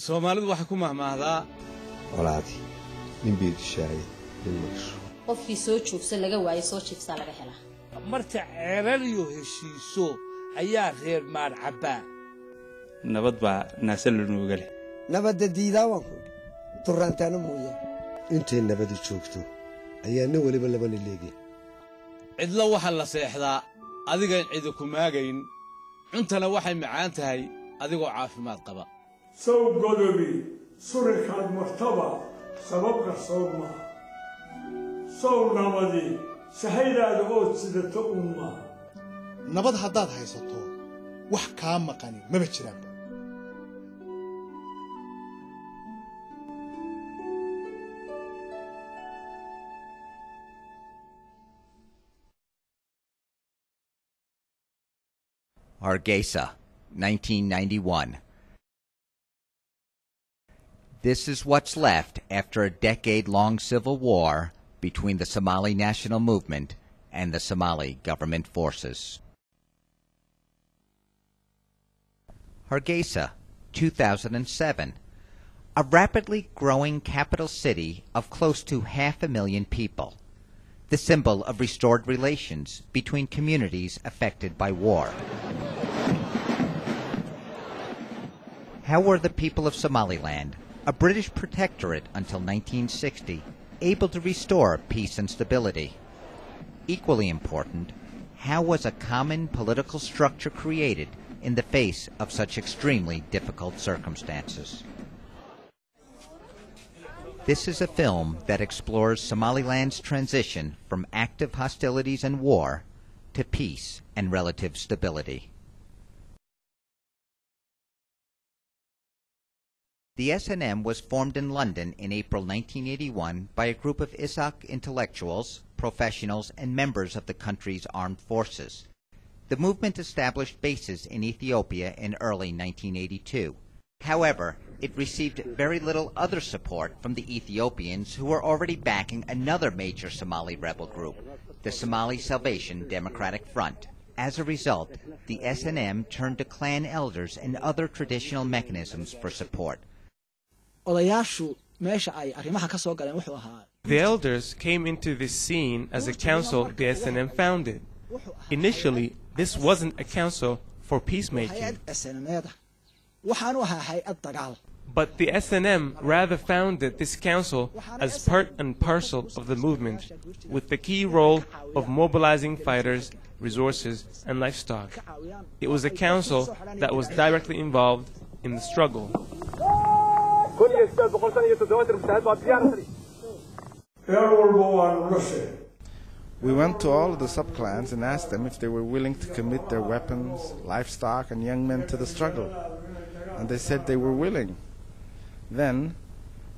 Somaliland waxa ku mahmaahdaa walaadi nin bii dishaay dilmasho qofkii soo joogsan laga waayo soo jiifsa laga helaa marka ceelaliyo heshiiso ayaa reer maar cabaa nabad baa naasal nuuga leh nabadda diidaawan turantana mooyee intay nabad joogto ayaa nin waliba labana leegay cidla waxa la seexdaa adiga cid ku maagayn cuntana waxay macaan tahay adigoo caafimaad qaba soo godobi surikaad martaba sababka sooma soo namadi sahaydaada oo sidato umma nabad haddaad haysato wax kaa maqani maba jiraan Hargeisa, 1991. This is what's left after a decade-long civil war between the Somali National Movement and the Somali government forces. Hargeisa, 2007. A rapidly growing capital city of close to 500,000 people. The symbol of restored relations between communities affected by war. How were the people of Somaliland, a British protectorate until 1960, able to restore peace and stability? Equally important, how was a common political structure created in the face of such extremely difficult circumstances? This is a film that explores Somaliland's transition from active hostilities and war to peace and relative stability. The S&M was formed in London in April 1981 by a group of Isak intellectuals, professionals, and members of the country's armed forces. The movement established bases in Ethiopia in early 1982. However, it received very little other support from the Ethiopians, who were already backing another major Somali rebel group, the Somali Salvation Democratic Front. As a result, the S&M turned to clan elders and other traditional mechanisms for support. The elders came into this scene as a council the S&M founded. Initially, this wasn't a council for peacemaking. But the S&M rather founded this council as part and parcel of the movement, with the key role of mobilizing fighters, resources, and livestock. It was a council that was directly involved in the struggle. We went to all of the subclans and asked them if they were willing to commit their weapons, livestock, and young men to the struggle. And they said they were willing. Then,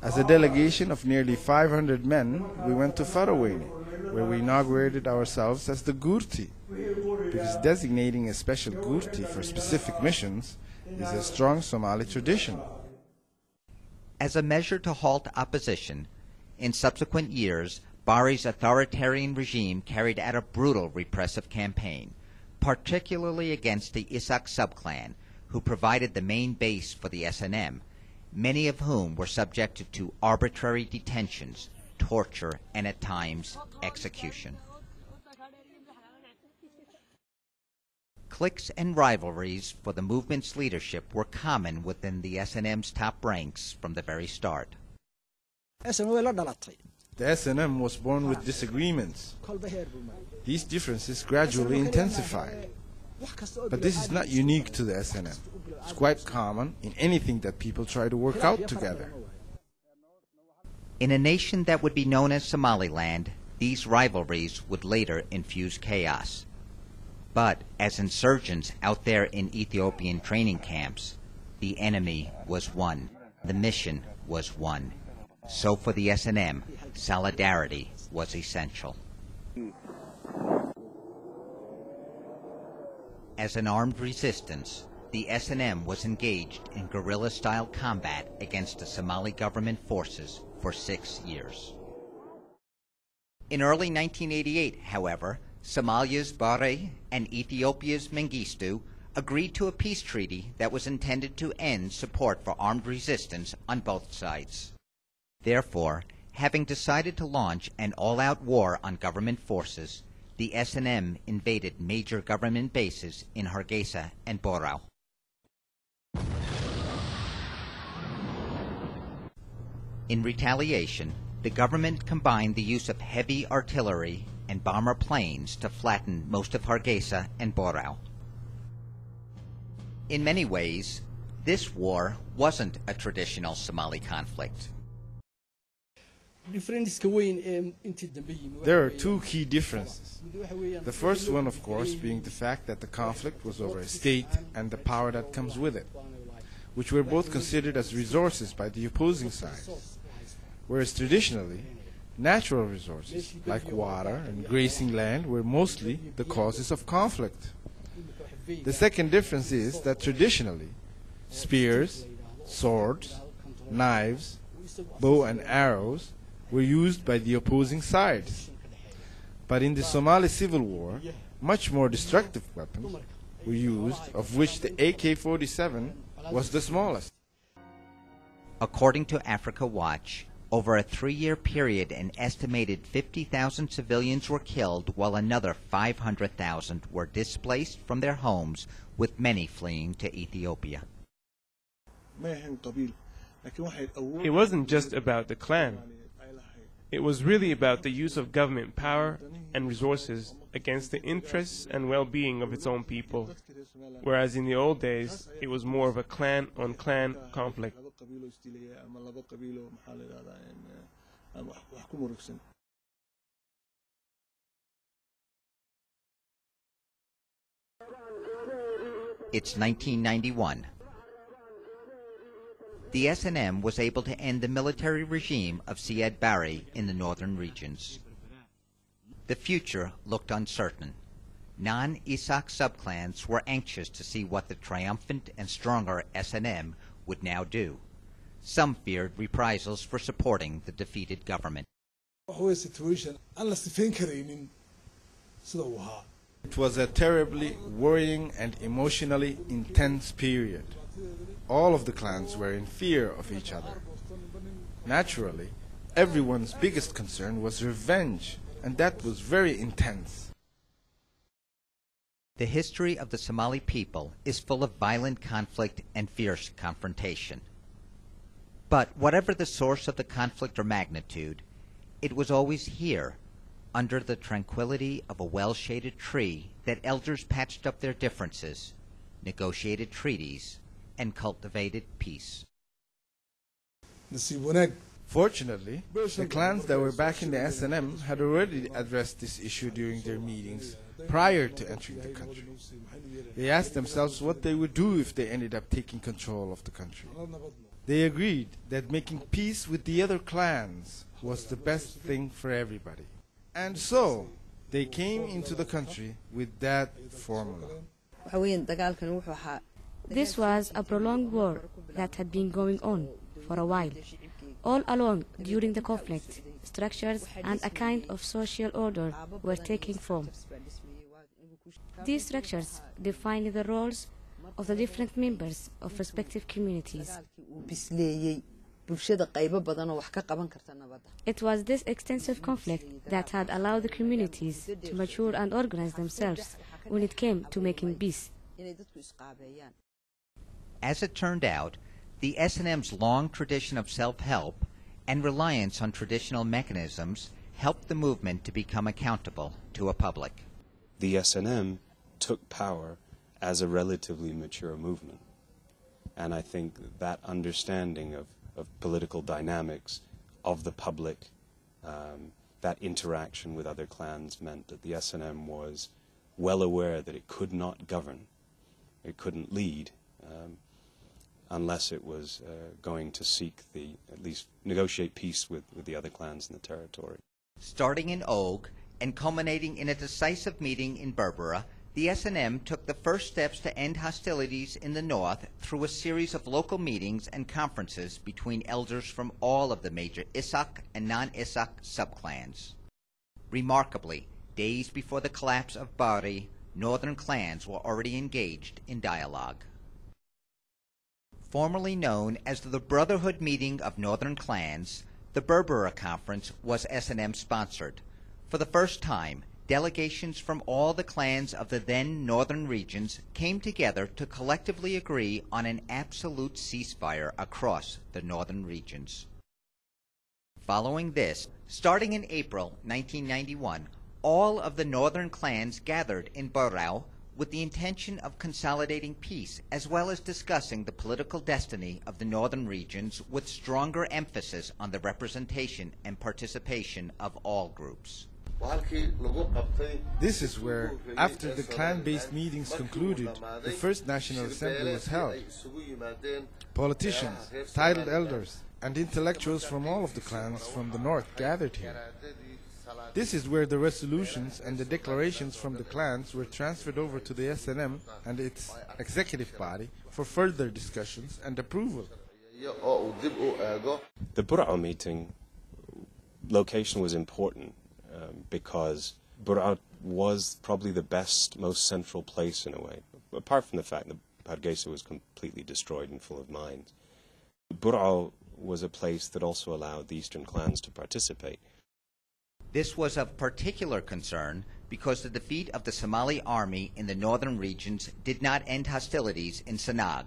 as a delegation of nearly 500 men, we went to Farawene, where we inaugurated ourselves as the Gurti, because designating a special Gurti for specific missions is a strong Somali tradition. As a measure to halt opposition, in subsequent years, Bari's authoritarian regime carried out a brutal repressive campaign, particularly against the Isak subclan, who provided the main base for the S&M, many of whom were subjected to arbitrary detentions, torture, and at times execution. Cliques and rivalries for the movement's leadership were common within the S&M's top ranks from the very start. The S&M was born with disagreements. These differences gradually intensified. But this is not unique to the S&M. It's quite common in anything that people try to work out together. In a nation that would be known as Somaliland, these rivalries would later infuse chaos. But as insurgents out there in Ethiopian training camps, the enemy was one. The mission was one. So for the S&M, solidarity was essential. As an armed resistance, the S&M was engaged in guerrilla-style combat against the Somali government forces for 6 years. In early 1988, however, Somalia's Bare and Ethiopia's Mengistu agreed to a peace treaty that was intended to end support for armed resistance on both sides. Therefore, having decided to launch an all-out war on government forces, the S&M invaded major government bases in Hargeisa and Borao. In retaliation, the government combined the use of heavy artillery and bomber planes to flatten most of Hargeisa and Borao. In many ways, this war wasn't a traditional Somali conflict. There are two key differences. The first one, of course, being the fact that the conflict was over a state and the power that comes with it, which were both considered as resources by the opposing side. Whereas traditionally, natural resources like water and grazing land were mostly the causes of conflict. The second difference is that traditionally, spears, swords, knives, bow and arrows were used by the opposing sides. But in the Somali Civil War, much more destructive weapons were used, of which the AK-47 was the smallest. According to Africa Watch, over a 3-year period, an estimated 50,000 civilians were killed, while another 500,000 were displaced from their homes, with many fleeing to Ethiopia. It wasn't just about the clan. It was really about the use of government power and resources against the interests and well-being of its own people, whereas in the old days, it was more of a clan-on-clan conflict. It's 1991. The S&M was able to end the military regime of Siad Barre in the northern regions. The future looked uncertain. Non-Isaaq subclans were anxious to see what the triumphant and stronger S&M would now do. Some feared reprisals for supporting the defeated government. It was a terribly worrying and emotionally intense period. All of the clans were in fear of each other. Naturally, everyone's biggest concern was revenge, and that was very intense. The history of the Somali people is full of violent conflict and fierce confrontation. But whatever the source of the conflict or magnitude, it was always here, under the tranquility of a well-shaded tree, that elders patched up their differences, negotiated treaties, and cultivated peace. Fortunately, the clans that were back in the S&M had already addressed this issue during their meetings prior to entering the country. They asked themselves what they would do if they ended up taking control of the country. They agreed that making peace with the other clans was the best thing for everybody. And so, they came into the country with that formula. This was a prolonged war that had been going on for a while. All along during the conflict, structures and a kind of social order were taking form. These structures defined the roles of the different members of respective communities. It was this extensive conflict that had allowed the communities to mature and organize themselves when it came to making peace. As it turned out, the S&M's long tradition of self-help and reliance on traditional mechanisms helped the movement to become accountable to a public. The S&M took power as a relatively mature movement. And I think that understanding of political dynamics of the public, that interaction with other clans meant that the S&M was well aware that it could not govern, it couldn't lead, unless it was going to seek at least negotiate peace with the other clans in the territory. Starting in Og and culminating in a decisive meeting in Berbera, the S&M took the first steps to end hostilities in the north through a series of local meetings and conferences between elders from all of the major Isaaq and non-Isaaq subclans. Remarkably, days before the collapse of Bari, northern clans were already engaged in dialogue. Formerly known as the Brotherhood Meeting of Northern Clans, the Berbera Conference was S&M sponsored. For the first time, delegations from all the clans of the then northern regions came together to collectively agree on an absolute ceasefire across the northern regions. Following this, starting in April 1991, all of the northern clans gathered in Borao with the intention of consolidating peace as well as discussing the political destiny of the northern regions with stronger emphasis on the representation and participation of all groups. This is where, after the clan-based meetings concluded, the first National Assembly was held. Politicians, titled elders, and intellectuals from all of the clans from the north gathered here. This is where the resolutions and the declarations from the clans were transferred over to the S&M and its executive body for further discussions and approval. The Burao meeting location was important because Burao was probably the best, most central place in a way, apart from the fact that Hargeisa was completely destroyed and full of mines. Burao was a place that also allowed the eastern clans to participate. This was of particular concern because the defeat of the Somali army in the northern regions did not end hostilities in Sanag.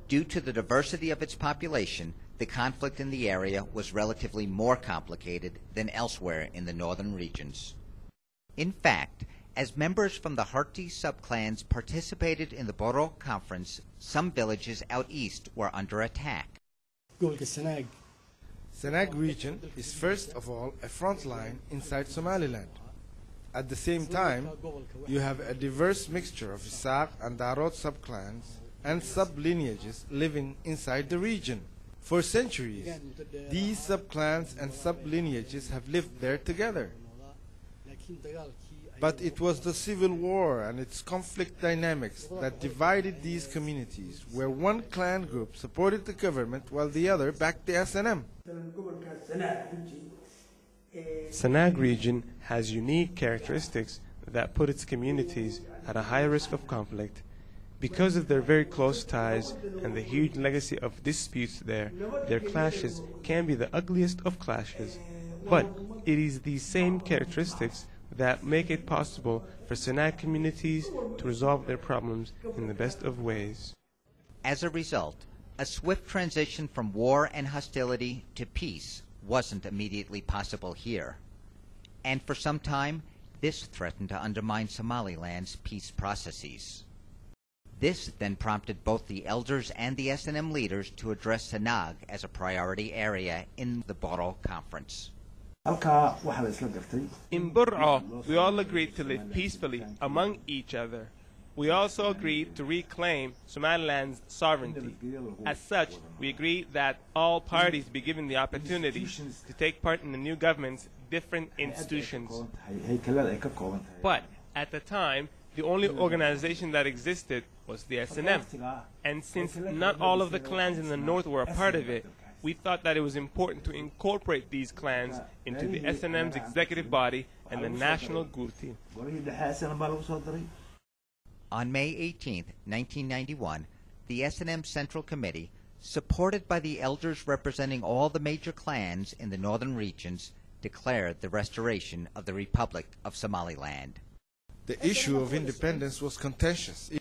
Due to the diversity of its population, the conflict in the area was relatively more complicated than elsewhere in the northern regions. In fact, as members from the Harti subclans participated in the Boro Conference, some villages out east were under attack. Sanag region is first of all a front line inside Somaliland. At the same time, you have a diverse mixture of Isaac and Darod subclans and sub-lineages living inside the region. For centuries, these subclans and sub-lineages have lived there together. But it was the civil war and its conflict dynamics that divided these communities, where one clan group supported the government while the other backed the S&M. Sanag region has unique characteristics that put its communities at a high risk of conflict. Because of their very close ties and the huge legacy of disputes there, their clashes can be the ugliest of clashes. But it is these same characteristics that make it possible for Sanag communities to resolve their problems in the best of ways. As a result, a swift transition from war and hostility to peace wasn't immediately possible here. And for some time, this threatened to undermine Somaliland's peace processes. This then prompted both the elders and the S&M leaders to address Sanag as a priority area in the Boro Conference. In Burao, we all agreed to live peacefully among each other. We also agreed to reclaim Somaliland's sovereignty. As such, we agreed that all parties be given the opportunity to take part in the new government's different institutions. But at the time, the only organization that existed was the S&M. And since not all of the clans in the north were a part of it, we thought that it was important to incorporate these clans into the S&M's executive body and the national Gurti. On May 18, 1991, the S&M Central Committee, supported by the elders representing all the major clans in the northern regions, declared the restoration of the Republic of Somaliland. The issue of independence was contentious